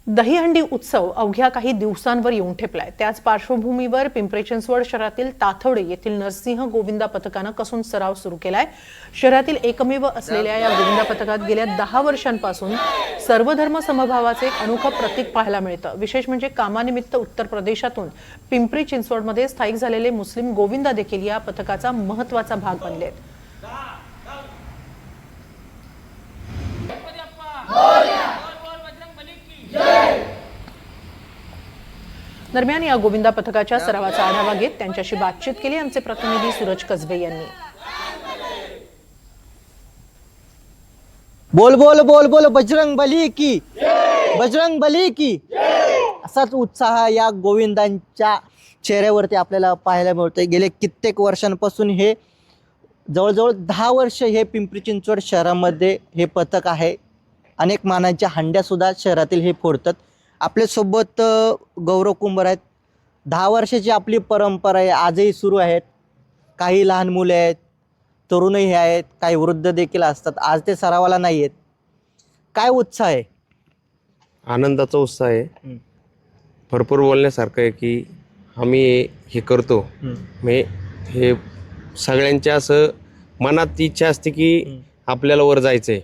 दहीहंडी उत्सव अवघ्या काही दिवसांवर येऊन ठेपलाय। त्याच पार्श्वभूमीवर पिंपरी चिंचवड शहरातील ताथवडे येथील नरसिंह गोविंदा पथकानं कसून सराव सुरू केलाय। शहरातील एकमेव असलेल्या या गोविंदा पथकात गेल्या 10 वर्षांपासून सर्वधर्म समभावाचे एक अनोखं प्रतीक पाहायला मिळतं। विशेष म्हणजे कामानिमित्त उत्तर प्रदेशातून पिंपरी चिंचवडमध्ये स्थायिक झालेले मुस्लिम गोविंदा देखील या पथकाचा महत्त्वाचा भाग बनले आहेत। दरम्यान या गोविंदा पथकाच्या सरावाचा आढावा घेत त्यांच्याशी बातचीत केली आमचे प्रतिनिधी सूरज कसबे यांनी। बोल बोल बोल बोल बजरंग बली की बजरंग बली की असाच उत्साह या गोविंदांच्या चेहऱ्यावरती आपल्याला पाहायला मिळतोय। गेले कित्येक वर्षांपासून हे जवळजवळ 10 वर्ष हे पिंपरी चिंचवड शहरामध्ये हे पथक आहे। अनेक मानांच्या हंड्या सुद्धा शहरातील हे फोडतात। आपल्यासोबत गौरव कुंभार आहेत। 10 वर्षाची आपली परंपरा आहे, आजही सुरू आहेत। काही लहान मुले आहेत, तरुणही आहेत, काही वृद्ध देखील असतात। आज ते सरावाला नाही आहेत। काय उत्साह आहे? आनंदाचा उत्साह आहे। भरपूर बोलण्यासारखं आहे की आम्ही हे करतो। हे सगळ्यांच्या असं मनात इच्छा असते की आपल्याला वर जायचंय,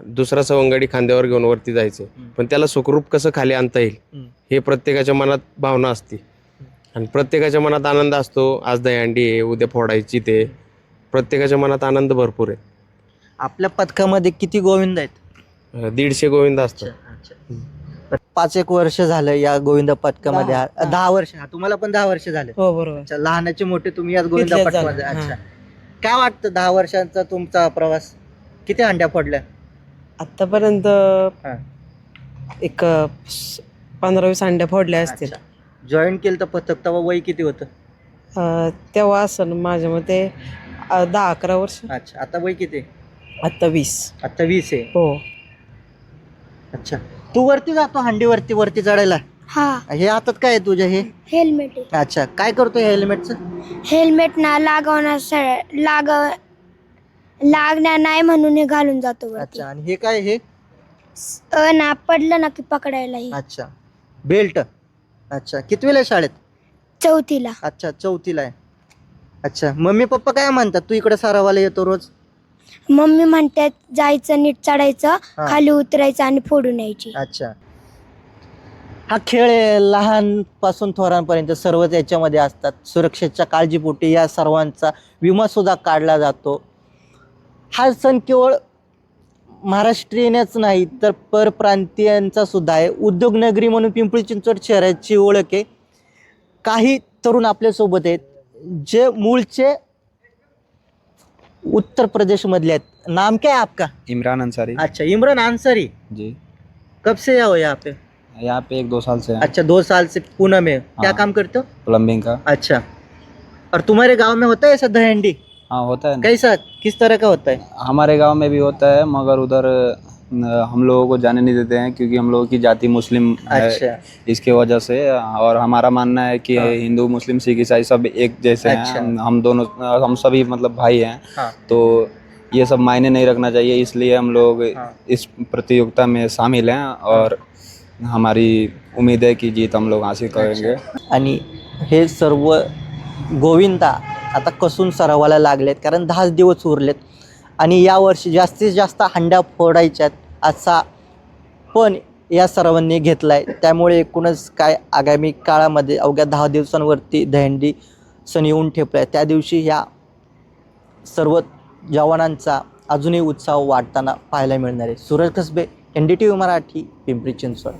दुसरा सवंगडी खांद्यावर घेऊन वरती जायचंय, पण त्याला सुखरूप कसं खाली आणता येईल हे प्रत्येकाच्या मनात भावना असते आणि प्रत्येकाच्या मनात आनंद असतो। आज दहीहंडी आहे, उद्या फोडायची, ते प्रत्येकाच्या मनात आनंद भरपूर आहे। आपल्या पथकामध्ये किती गोविंद आहेत? 150 गोविंद असतात। 5-1 वर्ष झालं या गोविंद पथकामध्ये। 10 वर्ष तुम्हाला पण 10 वर्ष झाले? हो बरोबर। अच्छा, लहानाचे मोठे तुम्ही याच गोविंद पथकामध्ये। अच्छा, काय वाटतं 10 वर्षांचा तुमचा प्रवास? किती हंड्या फोडल्या आतापर्यंत? एक 15-20 अंड्या फोडल्या असतील। जॉईन केलं तर पथक तेव्हा वय किती होतं? तेव्हा असं माझ्या मते 10-11 वर्ष। अच्छा, आता वय किती? आता 20। आता 20 आहे। हो। अच्छा, तू वरती जातो हंडीवरती वरती चढायला? हा। हे हातात काय आहे तुझ्या? हे हेल्मेट आहे। अच्छा, काय करतोय हेल्मेटचं? हेल्मेट ना लागणार नाही म्हणून हे घालून जातो वरती। अच्छा, आणि हे काय? हे ना पडलं ना की पकडायला हे। अच्छा, बेल्ट। अच्छा, कितवीला आहे शाळेत? 4थीला। अच्छा, 4थीला आहे। अच्छा, मम्मी पप्पा काय म्हणतात? तू इकडे सरावाला येतो रोज? मम्मी म्हणतात जायचं, नीट चढायचं, खाली उतरायचं आणि फोडून यायची। अच्छा, हा खेळ लहानपासून थोरांपर्यंत सर्वच याच्यामध्ये असतात। सुरक्षेच्या काळजीपोटी या सर्वांचा विमा सुद्धा काढला जातो। हा सण केवळ महाराष्ट्रीयनच नाही तर परप्रांतीयांचा सुद्धा आहे। उद्योगनगरी म्हणून पिंपरी चिंचवड शहराची ओळख आहे। काही तरुण आपल्यासोबत आहेत जे मूळचे उत्तर प्रदेश मधले आहेत। नाम क्या है आपका? इमरान अंसारी। अच्छा, इमरान अंसारी जी। कब से हो यहाँ पे? यहाँ पे 1-2 साल से है। अच्छा, 2 साल से पुणे में। क्या हाँ। काम करते हो? प्लम्बिंग का। अच्छा, और तुम्हारे गांव में होता है ऐसा दहीहंडी? हाँ होता है ना। कैसा, किस तरह का होता है? हमारे गांव में भी होता है मगर उधर हम लोगों को जाने नहीं देते हैं क्योंकि हम लोगों की जाति मुस्लिम है। अच्छा। इसके वजह से। और हमारा मानना है कि हिंदू मुस्लिम सिख ईसाई सब एक जैसे अच्छा। हैं। हम दोनों हम सभी मतलब भाई हैं। हाँ। तो ये सब मायने नहीं रखना चाहिए, इसलिए हम लोग इस प्रतियोगिता में शामिल हैं और हमारी उम्मीद है कि जीत हम लोग हासिल करेंगे। आणि हे सर्व गोविंदा आता कसून सरावाला लागलेत, कारण 10 दिवस उरलेत आणि यावर्षी जास्तीत जास्त हंड्या फोडायच्यात असा पण या सर्वांनी घेतलाय। त्यामुळे एकूणच काय आगामी काळामध्ये अवघ्या 10 दिवसांवरती दहीहंडी सण येऊन ठेपलाय। त्या दिवशी या सर्व जवानांचा अजूनही उत्साह वाढताना पाहायला मिळणार आहे। सूरज कसबे, NDTV मराठी, पिंपरी चिंचवड।